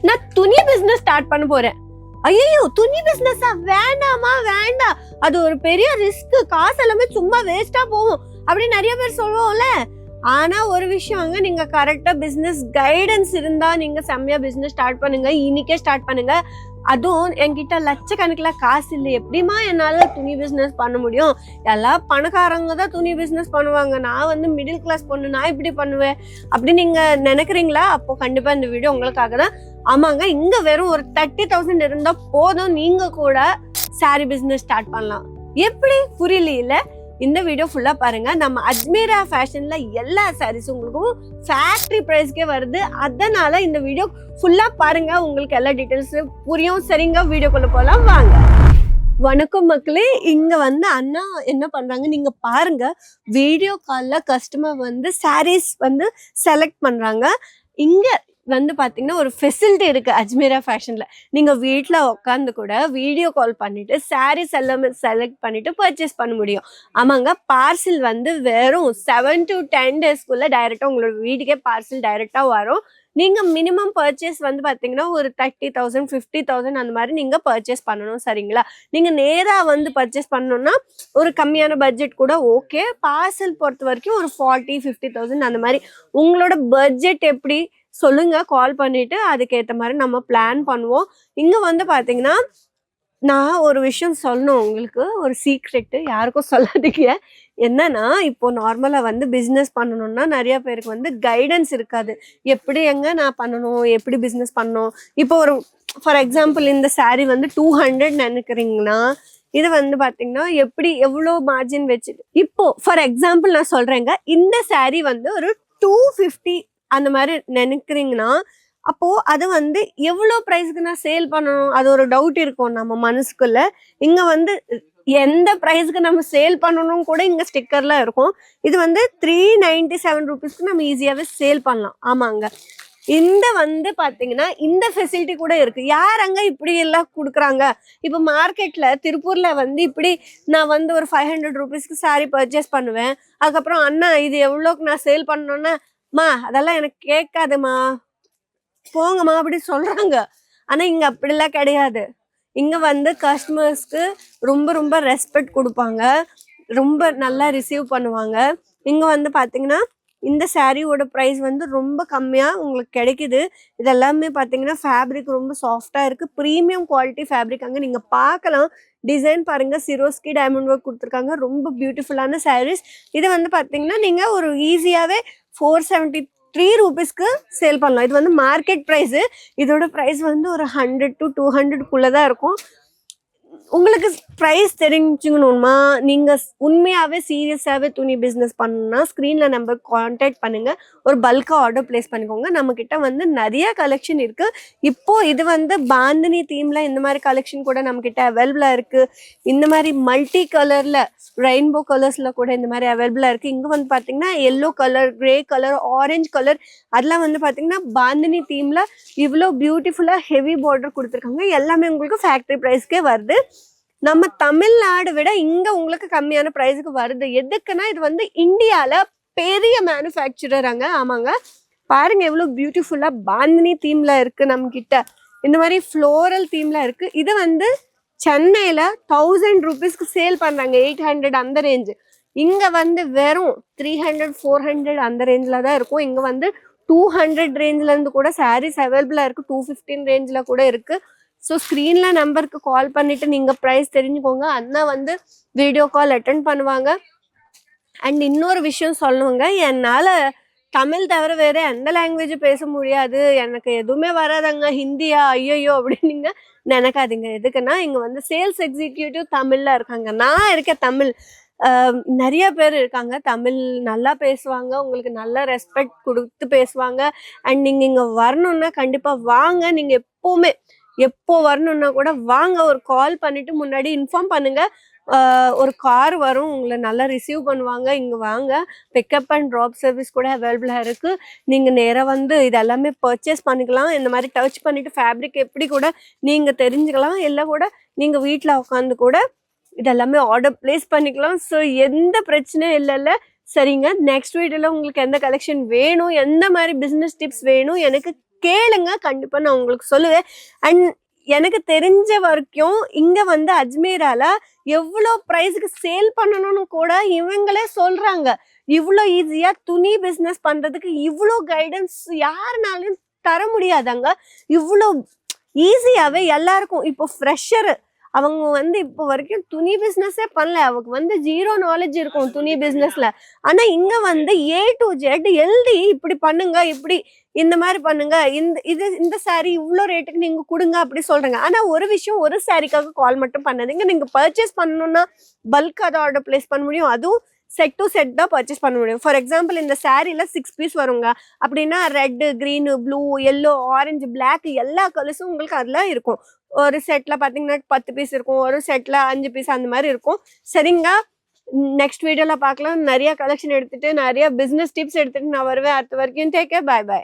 நான் துணி business start பண்ண போறேன். ஐயோ, துணி பிசினஸா? வேண்டாமா, வேண்டாம், அது ஒரு பெரிய ரிஸ்க், காசு எல்லாமே சும்மா வேஸ்டா போகும் அப்படின்னு நிறைய பேர் சொல்லுவோம்ல. ஆனா ஒரு விஷயங்க, நீங்க கரெக்டா பிசினஸ் கைடன்ஸ் இருந்தா நீங்க செம்மையா பிசினஸ் ஸ்டார்ட் பண்ணுங்க. இன்னைக்கே ஸ்டார்ட் பண்ணுங்க. அதுவும் என்கிட்ட லட்சக்கணக்கில் காசு இல்லை, எப்படிமா என்னால துணி பிசினஸ் பண்ண முடியும்? எல்லாம் பணக்காரங்க தான் துணி பிசினஸ் பண்ணுவாங்க, நான் வந்து மிடில் கிளாஸ் பொண்ணு, நான் இப்படி பண்ணுவேன் அப்படி நீங்க நினைக்கிறீங்களா? அப்போ கண்டிப்பா இந்த வீடியோ உங்களுக்காக தான். ஆமாங்க, இங்க வெறும் ஒரு 30,000 இருந்தா போதும், நீங்க கூட சாரி பிசினஸ் ஸ்டார்ட் பண்ணலாம். எப்படி? புரியல? இந்த வீடியோ ஃபுல்லா பாருங்க. நம்ம அஜ்மீரா ஃபேஷன்ல எல்லா சாரீஸும் உங்களுக்கு ஃபேக்டரி பிரைஸ்க்கே வருது. அதனால இந்த வீடியோ ஃபுல்லா பாருங்க, உங்களுக்கு எல்லா டீடைல்ஸ் புரியும். சரிங்க, வீடியோக்குள்ள போலாம் வாங்க. வணக்கம் மக்களே. இங்க வந்து அண்ணா என்ன பண்றாங்க நீங்க பாருங்க. வீடியோ கால்ல கஸ்டமர் வந்து சாரீஸ் வந்து செலக்ட் பண்றாங்க. இங்க வந்து பாத்தீங்கன்னா ஒரு ஃபெசிலிட்டி இருக்கு அஜ்மீரா ஃபேஷன்ல. நீங்க வீட்டுல உட்காந்து கூட வீடியோ கால் பண்ணிட்டு சாரீஸ் எல்லாமே செலக்ட் பண்ணிட்டு பர்ச்சேஸ் பண்ண முடியும். ஆமாங்க, பார்சல் வந்து வெறும் 7 to 10 டேஸ்க்குள்ள டைரக்டா உங்களோட வீட்டுக்கே பார்சல் டைரக்டா வரும். நீங்க மினிமம் பர்ச்சேஸ் வந்து பாத்தீங்கன்னா ஒரு 30,000 50,000 அந்த மாதிரி நீங்க பர்ச்சேஸ் பண்ணணும். சரிங்களா? நீங்க நேரா வந்து பர்ச்சேஸ் பண்ணணும்னா ஒரு கம்மியான பட்ஜெட் கூட ஓகே. பார்சல் பொறுத்த வரைக்கும் ஒரு 40,000 50,000 அந்த மாதிரி உங்களோட பட்ஜெட் எப்படி சொல்லுங்க, கால் பண்ணிட்டு அதுக்கேற்ற மாதிரி நம்ம பிளான் பண்ணுவோம். இங்க வந்து பாத்தீங்கன்னா நான் ஒரு விஷயம் சொல்லணும் உங்களுக்கு, ஒரு சீக்ரெட், யாருக்கும் சொல்லாதீங்க. என்னன்னா, இப்போ நார்மலா வந்து பிசினஸ் பண்ணணும்னா நிறைய பேருக்கு வந்து கைடன்ஸ் இருக்காது. எப்படி எங்க நான் பண்ணணும், எப்படி பிசினஸ் பண்ணணும். இப்போ ஒரு ஃபார் எக்ஸாம்பிள் இந்த சாரி வந்து 200 நினைக்கிறீங்கன்னா, இது வந்து பாத்தீங்கன்னா எப்படி எவ்வளோ மார்ஜின் வச்சுட்டு, இப்போ ஃபார் எக்ஸாம்பிள் நான் சொல்றேங்க, இந்த சாரி வந்து ஒரு 250 அந்த மாதிரி நினைக்கிறீங்கன்னா, அப்போ அது வந்து எவ்வளோ ப்ரைஸ்க்கு நான் சேல் பண்ணணும், அது ஒரு டவுட் இருக்கும் நம்ம மனசுக்குள்ள. இங்க வந்து எந்த ப்ரைஸ்க்கு நம்ம சேல் பண்ணணும் கூட இங்க ஸ்டிக்கர்ல இருக்கும். இது வந்து 397 ருபீஸ்க்கு நம்ம ஈஸியாவே சேல் பண்ணலாம். ஆமாங்க, இந்த வந்து பாத்தீங்கன்னா இந்த ஃபெசிலிட்டி கூட இருக்கு. யார் அங்க இப்படி எல்லாம் கொடுக்குறாங்க? இப்போ மார்க்கெட்ல திருப்பூர்ல வந்து இப்படி நான் வந்து ஒரு 500 ருபீஸ்க்கு சாரி பர்ச்சேஸ் பண்ணுவேன். அதுக்கப்புறம் அண்ணா இது எவ்வளோக்கு நான் சேல் பண்ணணும்னா, மா அதெல்லாம் எனக்கு கேட்காதுமா, போங்கம்மா அப்படி சொல்றாங்க. ஆனா இங்க அப்படிலாம் கிடையாது. இங்க வந்து கஸ்டமர்ஸ்க்கு ரொம்ப ரொம்ப ரெஸ்பெக்ட் கொடுப்பாங்க, ரொம்ப நல்லா ரிசீவ் பண்ணுவாங்க. இங்க வந்து பாத்தீங்கன்னா இந்த சாரியோட ப்ரைஸ் வந்து ரொம்ப கம்மியா உங்களுக்கு கிடைக்குது. இதெல்லாமே பாத்தீங்கன்னா ஃபேப்ரிக் ரொம்ப சாஃப்டா இருக்கு, ப்ரீமியம் குவாலிட்டி ஃபேப்ரிக். அங்க நீங்க பார்க்கலாம், டிசைன் பாருங்க, சிரோஸ்கி டைமண்ட் ஒர்க் கொடுத்துருக்காங்க, ரொம்ப பியூட்டிஃபுல்லான சாரீஸ். இது வந்து பாத்தீங்கன்னா நீங்க ஒரு ஈஸியாவே 473 ருபீஸ்க்கு சேல் பண்ணலாம். இது வந்து மார்க்கெட் ப்ரைஸ். இதோட ப்ரைஸ் வந்து ஒரு 100 to 200 தான் இருக்கும். உங்களுக்கு ப்ரைஸ் தெரிஞ்சுக்கணுமா, நீங்க உண்மையாவே சீரியஸாவே துணி பிசினஸ் பண்ணணும்னா ஸ்க்ரீன்ல நம்பர் கான்டாக்ட் பண்ணுங்க. ஒரு பல்கா ஆர்டர் பிளேஸ் பண்ணிக்கோங்க. நம்ம கிட்ட வந்து நிறைய கலெக்ஷன் இருக்கு. இப்போ இது வந்து பாந்தினி தீம்ல இந்த மாதிரி கலெக்ஷன் கூட நம்ம கிட்ட அவைலபிளா இருக்கு. இந்த மாதிரி மல்டி கலர்ல ரெயின்போ கலர்ஸ்ல கூட இந்த மாதிரி அவைலபிளா இருக்கு. இங்க வந்து பாத்தீங்கன்னா yellow colour, grey colour, orange colour, அதெல்லாம் வந்து பாத்தீங்கன்னா பாந்தினி தீம்ல இவ்வளோ பியூட்டிஃபுல்லா ஹெவி பார்டர் கொடுத்துருக்காங்க. எல்லாமே உங்களுக்கு ஃபேக்டரி ப்ரைஸ்க்கே வருது. நம்ம தமிழ்நாடு விட இங்க உங்களுக்கு கம்மியான பிரைஸுக்கு வருது. எதுக்குன்னா இது வந்து இந்தியால பெரிய மேனுஃபேக்சரராங்க. ஆமாங்க, பாருங்க எவ்வளவு பியூட்டிஃபுல்லா பாந்தினி தீம்ல இருக்கு. நம்ம கிட்ட இந்த மாதிரி ஃப்ளோரல் தீம்ல இருக்கு. இது வந்து சென்னையில 1000 ருபீஸ்க்கு சேல் பண்றாங்க, 800 அந்த ரேஞ்சு. இங்க வந்து வெறும் 300 400 அந்த ரேஞ்சில தான் இருக்கும். இங்க வந்து 200 ரேஞ்சில இருந்து கூட சாரீஸ் அவைலபிளா இருக்கு, 215 ரேஞ்சில கூட இருக்கு. ஸோ ஸ்க்ரீன்ல நம்பருக்கு கால் பண்ணிட்டு நீங்க ப்ரைஸ் தெரிஞ்சுக்கோங்க. அண்ணா வந்து வீடியோ கால் அட்டென்ட் பண்ணுவாங்க. அண்ட் இன்னொரு விஷயம் சொல்லணுங்க, என்னால தமிழ் தவிர வேற எந்த லாங்குவேஜ் பேச முடியாது, எனக்கு எதுவுமே வராதாங்க, ஹிந்தியா ஐயோ அப்படின்னு நீங்க நினைக்காதீங்க. எதுக்குன்னா இங்க வந்து சேல்ஸ் எக்ஸிக்யூட்டிவ் தமிழ்ல இருக்காங்க, நான் இருக்க தமிழ். நிறைய பேர் இருக்காங்க தமிழ் நல்லா பேசுவாங்க, உங்களுக்கு நல்ல ரெஸ்பெக்ட் கொடுத்து பேசுவாங்க. அண்ட் நீங்க இங்க வரணும்னா கண்டிப்பா வாங்க. நீங்க எப்போ வரணும்னா கூட வாங்க. ஒரு கால் பண்ணிட்டு முன்னாடி இன்ஃபார்ம் பண்ணுங்க. ஒரு கார் வரும், உங்களை நல்லா ரிசீவ் பண்ணுவாங்க. இங்க வாங்க. பிக்கப் அண்ட் ட்ராப் சர்வீஸ் கூட அவைலபிளா இருக்கு. நீங்க நேரா வந்து இதெல்லாமே பர்ச்சேஸ் பண்ணிக்கலாம். இந்த மாதிரி டச் பண்ணிட்டு ஃபேப்ரிக் எப்படி கூட நீங்க தெரிஞ்சுக்கலாம். எல்லாம் கூட நீங்க வீட்டுல உட்காந்து கூட இதெல்லாமே ஆர்டர் பிளேஸ் பண்ணிக்கலாம். ஸோ எந்த பிரச்சனையும் இல்லைல்ல. சரிங்க, நெக்ஸ்ட் வீடியோல உங்களுக்கு எந்த கலெக்ஷன் வேணும், எந்த மாதிரி பிசினஸ் டிப்ஸ் வேணும் எனக்கு கேளுங்க, கண்டிப்பா நான் உங்களுக்கு சொல்லுவேன். அண்ட் எனக்கு தெரிஞ்ச வரைக்கும் இங்க வந்து அஜ்மீரால எவ்வளோ பிரைஸ்க்கு சேல் பண்ணணும்னு கூட இவங்களே சொல்றாங்க. இவ்ளோ ஈஸியா துணி பிசினஸ் பண்றதுக்கு இவ்ளோ கைடன்ஸ் யாருனாலும் தர முடியாதாங்க. இவ்ளோ ஈஸியாவே எல்லாருக்கும் இப்போ ஃப்ரெஷர் அவங்க வந்து இப்போ வரைக்கும் துணி பிசினஸே பண்ணல. அவங்க வந்து 0 நாலேஜ் இருக்கும் துணி பிசினஸ்ல. ஆனா இங்க வந்து A to Z எழுதி இப்படி பண்ணுங்க, இப்படி இந்த மாதிரி பண்ணுங்க, இந்த சாரி இவ்ளோ ரேட்டுக்கு நீங்க கொடுங்க அப்படி சொல்றாங்க. ஆனா ஒரு விஷயம், ஒரு சாரிக்காக கால் மட்டும் பண்ணாதீங்க. நீங்க பர்ச்சேஸ் பண்ணணும்னா பல்க் அதை ஆர்டர் பிளேஸ் பண்ண முடியும். அதுவும் செட் டு செட் தான் பர்ச்சேஸ் பண்ண முடியும். ஃபார் எக்ஸாம்பிள் இந்த சாரில 6 பீஸ் வருங்க அப்படின்னா red, green, blue, yellow, orange, black எல்லா கலர்ஸும் உங்களுக்கு அதுல இருக்கும். ஒரு செட்ல பாத்தீங்கன்னா 10 பீஸ் இருக்கும், ஒரு செட்ல 5 பீஸ் அந்த மாதிரி இருக்கும். சரிங்க, நெக்ஸ்ட் வீடியோல பார்க்கலாம். நிறைய கலெக்ஷன் எடுத்துட்டு நிறைய பிசினஸ் டிப்ஸ் எடுத்துட்டு நான் வருவேன். அடுத்த வரைக்கும் டேக் கேர், பை பை.